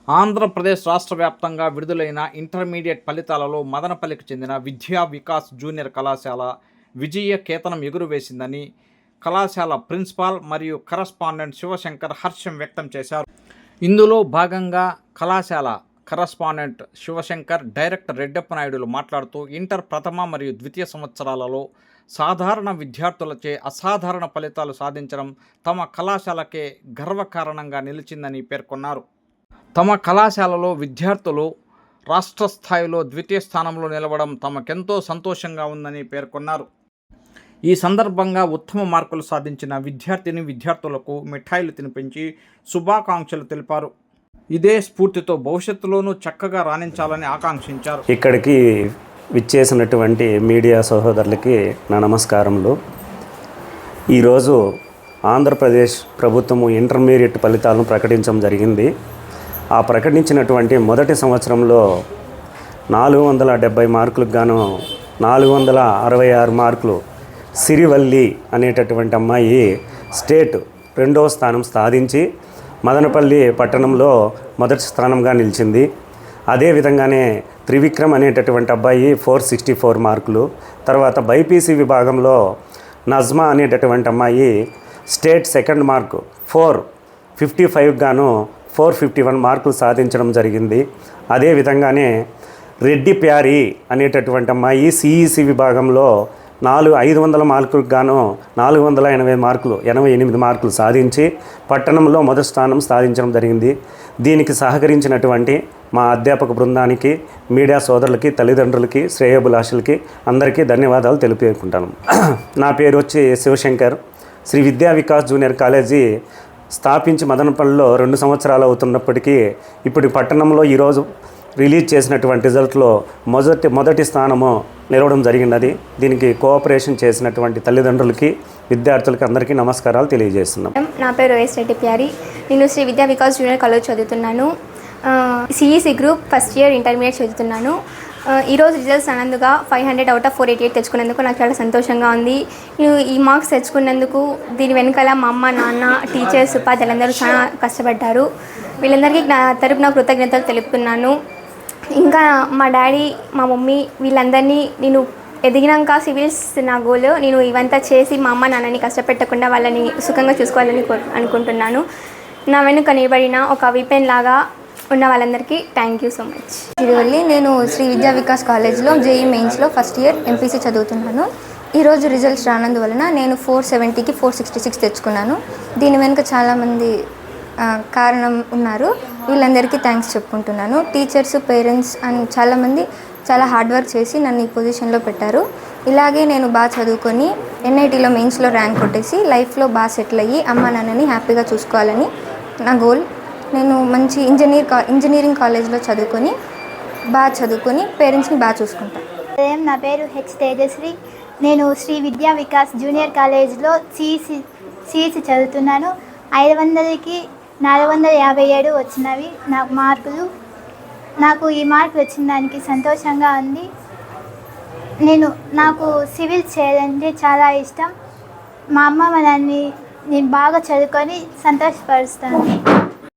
ఆంధ్రప్రదేశ్ రాష్ట్ర వ్యాప్తంగా విడుదలైన ఇంటర్మీడియట్ ఫలితాలలో మదనపల్లికి చెందిన విద్యా వికాస్ జూనియర్ కళాశాల విజయ కేతనం ఎగురువేసిందని కళాశాల ప్రిన్సిపాల్ మరియు కరస్పాండెంట్ శివశంకర్ హర్షం వ్యక్తం చేశారు. ఇందులో భాగంగా కళాశాల కరస్పాండెంట్ శివశంకర్, డైరెక్టర్ రెడ్డప్పనాయుడులు మాట్లాడుతూ ఇంటర్ ప్రథమ మరియు ద్వితీయ సంవత్సరాలలో సాధారణ విద్యార్థులచే అసాధారణ ఫలితాలు సాధించడం తమ కళాశాలకే గర్వకారణంగా నిలిచిందని పేర్కొన్నారు. తమ కళాశాలలో విద్యార్థులు రాష్ట్ర స్థాయిలో ద్వితీయ స్థానంలో నిలవడం తమకెంతో సంతోషంగా ఉందని పేర్కొన్నారు. ఈ సందర్భంగా ఉత్తమ మార్కులు సాధించిన విద్యార్థులకు మిఠాయిలు తినిపించి శుభాకాంక్షలు తెలిపారు. ఇదే స్ఫూర్తితో భవిష్యత్తులోనూ చక్కగా రాణించాలని ఆకాంక్షించారు. ఇక్కడికి విచ్చేసినటువంటి మీడియా సహోదరులకి నా నమస్కారములు. ఈరోజు ఆంధ్రప్రదేశ్ ప్రభుత్వము ఇంటర్మీడియట్ ఫలితాలను ప్రకటించడం జరిగింది. ఆ ప్రకటించినటువంటి మొదటి సంవత్సరంలో 470 మార్కులకు గాను 466 మార్కులు సిరివల్లి అనేటటువంటి అమ్మాయి స్టేట్ 2వ స్థానం సాధించి మదనపల్లి పట్టణంలో మొదటి స్థానంగా నిలిచింది. అదేవిధంగానే త్రివిక్రమ్ అనేటటువంటి అబ్బాయి 464 మార్కులు, తర్వాత బైపీసీ విభాగంలో నజ్మా అనేటటువంటి అమ్మాయి స్టేట్ 2nd మార్కు 455 గాను 451 మార్కులు సాధించడం జరిగింది. అదేవిధంగానే రెడ్డి ప్యారీ అనేటటువంటి అమ్మాయి సిఈసి విభాగంలో 500 మార్కులకు గాను 488 మార్కులు సాధించి పట్టణంలో మొదటి స్థానం సాధించడం జరిగింది. దీనికి సహకరించినటువంటి మా అధ్యాపక బృందానికి, మీడియా సోదరులకి, తల్లిదండ్రులకి, శ్రేయోభిలాషులకి అందరికీ ధన్యవాదాలు తెలియజేసుకుంటాను. నా పేరు వచ్చి శివశంకర్. శ్రీ విద్యా వికాస్ జూనియర్ కాలేజీ స్థాపించి మదనపల్లిలో 2 సంవత్సరాలు అవుతున్నప్పటికీ ఇప్పుడు పట్టణంలో ఈరోజు రిలీజ్ చేసినటువంటి రిజల్ట్లో మొదటి స్థానము నిలవడం జరిగినది. దీనికి కోఆపరేషన్ చేసినటువంటి తల్లిదండ్రులకి, విద్యార్థులకి అందరికీ నమస్కారాలు తెలియజేస్తున్నాం. నా పేరు ఎస్ రెడ్డి ప్యారీ. నేను శ్రీ విద్యా వికాస్ జూనియర్ కాలేజ్ చదువుతున్నాను. CEC group first year intermediate చదువుతున్నాను. ఈరోజు రిజల్ట్స్ అన్నందుగా 500 out of 488 తెచ్చుకున్నందుకు నాకు చాలా సంతోషంగా ఉంది. నేను ఈ మార్క్స్ తెచ్చుకున్నందుకు దీని వెనకాల మా అమ్మ, నాన్న, టీచర్స్, ఉపాధ్యాయులందరూ చాలా కష్టపడ్డారు. వీళ్ళందరికీ నా తరపున కృతజ్ఞతలు తెలుపుతున్నాను. ఇంకా మా డాడీ, మా మమ్మీ వీళ్ళందరినీ నేను ఎదిగినాక సివిల్స్ నా గోల్. నేను ఇవంతా చేసి మా అమ్మ నాన్నని కష్టపెట్టకుండా వాళ్ళని సుఖంగా చూసుకోవాలని అనుకుంటున్నాను. నా వెనుక నిలబడిన ఒక వీపెన్ లాగా ఉన్న వాళ్ళందరికీ థ్యాంక్ యూ సో మచ్. ఇదివల్లి నేను శ్రీ విద్యా వికాస్ కాలేజ్లో జేఈ మెయిన్స్లో ఫస్ట్ ఇయర్ ఎంపీసీ చదువుతున్నాను. ఈరోజు రిజల్ట్స్ రానందువలన నేను 470కి 466 తెచ్చుకున్నాను. దీని వెనుక చాలామంది కారణం ఉన్నారు. వీళ్ళందరికీ థ్యాంక్స్ చెప్పుకుంటున్నాను. టీచర్స్, పేరెంట్స్ అండ్ చాలామంది చాలా హార్డ్ వర్క్ చేసి నన్ను ఈ పొజిషన్లో పెట్టారు. ఇలాగే నేను బాగా చదువుకొని ఎన్ఐటీలో మెయిన్స్లో ర్యాంక్ కొట్టేసి లైఫ్లో బాగా సెటిల్ అయ్యి అమ్మా నాన్నని హ్యాపీగా చూసుకోవాలని నా గోల్. నేను మంచి ఇంజనీరింగ్ కాలేజ్లో బాగా చదువుకొని పేరెంట్స్ని బాగా చూసుకుంటాను. నా పేరు హెచ్ తేజశ్రీ. నేను శ్రీ విద్యా వికాస్ జూనియర్ కాలేజ్లో సిఈసి చదువుతున్నాను. 500కి 457 వచ్చినవి నాకు మార్కులు. నాకు ఈ మార్కులు వచ్చిన దానికి సంతోషంగా ఉంది. నాకు సివిల్స్ చేయాలంటే చాలా ఇష్టం. మా అమ్మ నన్ను నేను బాగా చదువుకొని సంతోషపరుస్తాను.